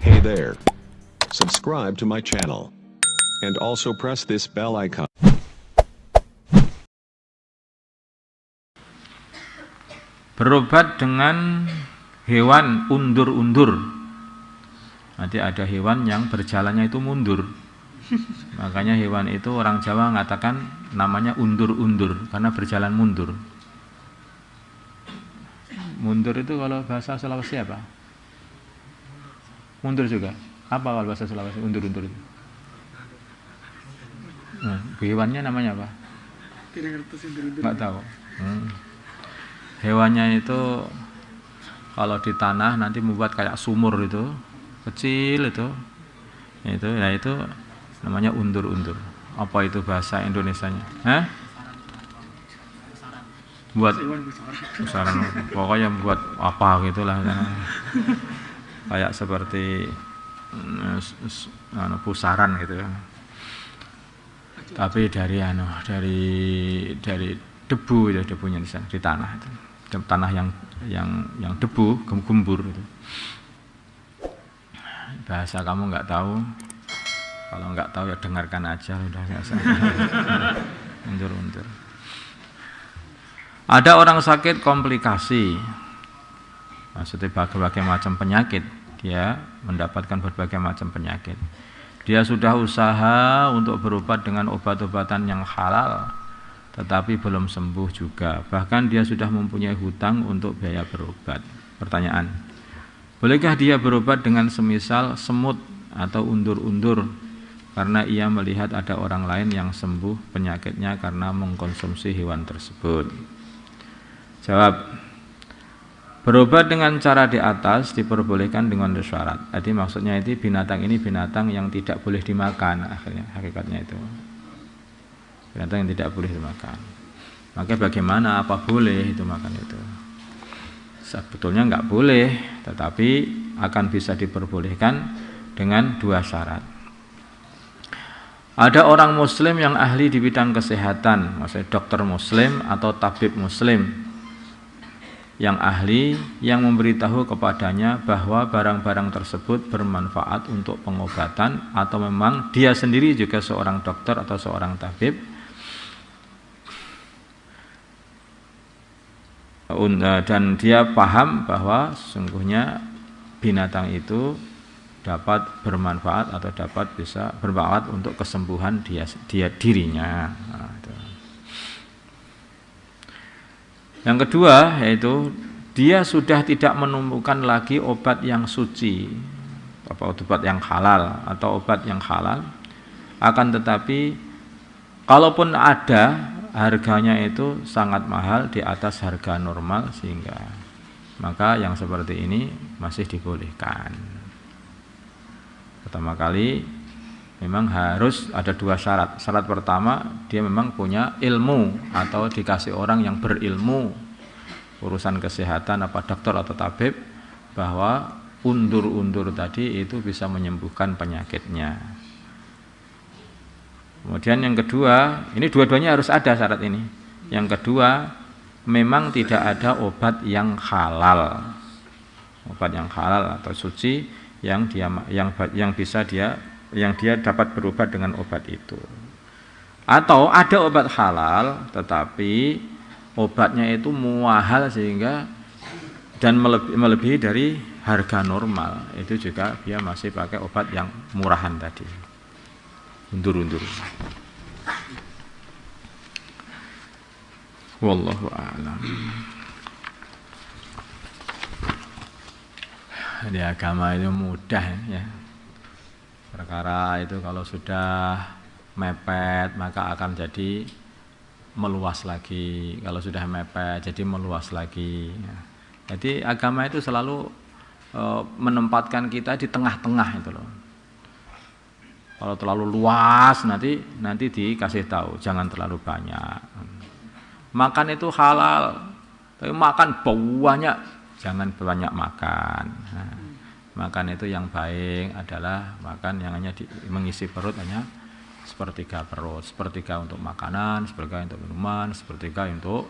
Hey there. Subscribe to my channel. And also press this bell icon. Berobat dengan hewan undur-undur. Nanti ada hewan yang berjalannya itu mundur. Makanya hewan itu orang Jawa mengatakan namanya undur-undur karena berjalan mundur. Mundur itu kalau bahasa Sulawesi apa? Mundur juga. Apa kalau bahasa Sulawesi undur-undur itu? Hewannya namanya apa? Nggak tahu. Hewannya itu kalau di tanah nanti membuat kayak sumur itu, kecil itu namanya undur-undur. Apa itu bahasa Indonesianya? Buat pusaran, pokoknya buat apa gitulah, kayak seperti pusaran gitu. Tapi dari debu itu, debunya di tanah itu. Tanah yang debu gembur itu. Bahasa kamu nggak tahu, kalau nggak tahu ya dengarkan aja, udah biasa. Undur-undur. Ada orang sakit komplikasi, maksudnya berbagai macam penyakit, dia mendapatkan berbagai macam penyakit. Dia sudah usaha untuk berobat dengan obat-obatan yang halal, tetapi belum sembuh juga. Bahkan dia sudah mempunyai hutang untuk biaya berobat. Pertanyaan, bolehkah dia berobat dengan semisal semut atau undur-undur karena ia melihat ada orang lain yang sembuh penyakitnya karena mengkonsumsi hewan tersebut? Jawab, berobat dengan cara di atas diperbolehkan dengan syarat. Jadi maksudnya itu binatang ini binatang yang tidak boleh dimakan, akhirnya hakikatnya itu. Binatang yang tidak boleh dimakan. Maka bagaimana, apa boleh itu makan itu? Sebetulnya enggak boleh, tetapi akan bisa diperbolehkan dengan dua syarat. Ada orang muslim yang ahli di bidang kesehatan, maksudnya dokter muslim atau tabib muslim yang ahli, yang memberitahu kepadanya bahwa barang-barang tersebut bermanfaat untuk pengobatan, atau memang dia sendiri juga seorang dokter atau seorang tabib dan dia paham bahwa sesungguhnya binatang itu dapat bermanfaat atau dapat bisa bermanfaat untuk kesembuhan dirinya. Yang kedua yaitu dia sudah tidak menemukan lagi obat yang suci, obat yang halal atau obat yang halal, akan tetapi kalaupun ada, harganya itu sangat mahal di atas harga normal, sehingga maka yang seperti ini masih dibolehkan. Pertama kali memang harus ada dua syarat. Syarat pertama, dia memang punya ilmu atau dikasih orang yang berilmu urusan kesehatan, apa dokter atau tabib, bahwa undur-undur tadi itu bisa menyembuhkan penyakitnya. Kemudian yang kedua, ini dua-duanya harus ada syarat ini. Yang kedua, memang tidak ada obat yang halal. Obat yang halal atau suci yang dia dapat berobat dengan obat itu. Atau ada obat halal tetapi obatnya itu mahal sehingga dan melebihi dari harga normal, itu juga dia masih pakai obat yang murahan tadi, undur-undur. Wallahu a'lam. Di agama itu mudah ya. Perkara itu kalau sudah mepet maka akan jadi meluas lagi. Kalau sudah mepet jadi meluas lagi. Jadi agama itu selalu menempatkan kita di tengah-tengah itu loh. Kalau terlalu luas nanti dikasih tahu jangan terlalu banyak. Makan itu halal, tapi makan banyak, jangan banyak makan. Makan itu yang baik adalah makan yang hanya mengisi perut, hanya sepertiga perut, sepertiga untuk makanan, sepertiga untuk minuman, sepertiga untuk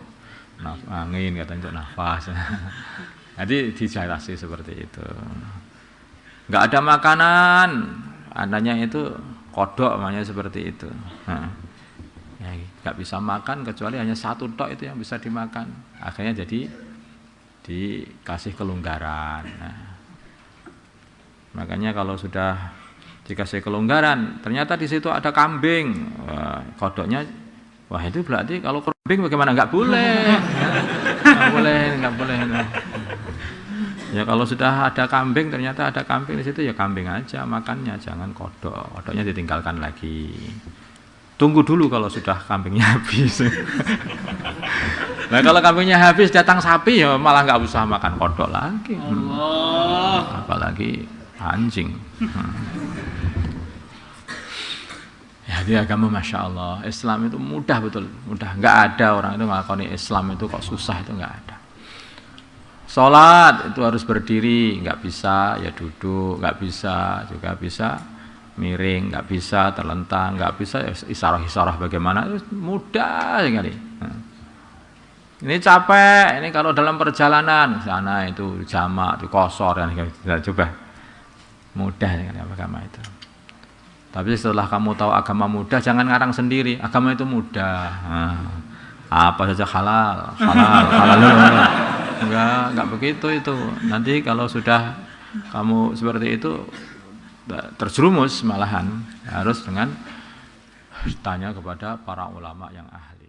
angin, katanya untuk nafas. Jadi dijarasi seperti itu. nggak ada makanan, andanya itu kodok namanya seperti itu. Nah, ya, nggak bisa makan kecuali hanya satu tok itu yang bisa dimakan. Akhirnya jadi dikasih kelonggaran. Nah, makanya kalau sudah dikasih kelonggaran, ternyata di situ ada kambing, wah, kodoknya, wah itu berarti kalau kambing bagaimana? Nggak boleh, nggak boleh. Ya kalau sudah ada kambing, ternyata ada kambing di situ ya kambing aja makannya, jangan kodok. Kodoknya ditinggalkan lagi. Tunggu dulu kalau sudah kambingnya habis. Nah kalau kambingnya habis datang sapi ya malah nggak usah makan kodok lagi. Apalagi anjing. Ya di agama Masya Allah, Islam itu mudah betul, mudah. Nggak ada orang itu ngelakoni Islam itu kok susah, itu nggak ada. Sholat itu harus berdiri, nggak bisa ya duduk, nggak bisa juga bisa miring, nggak bisa terlentang, nggak bisa ya isarah-isarah bagaimana, itu mudah sekali. Ini capek, ini kalau dalam perjalanan sana itu jamak, itu kosor dan coba mudah sekali agama itu. Tapi setelah kamu tahu agama mudah, jangan ngarang sendiri, agama itu mudah. Apa saja halal. Enggak begitu itu. Nanti kalau sudah kamu seperti itu terjerumus malahan, harus dengan tanya kepada para ulama yang ahli.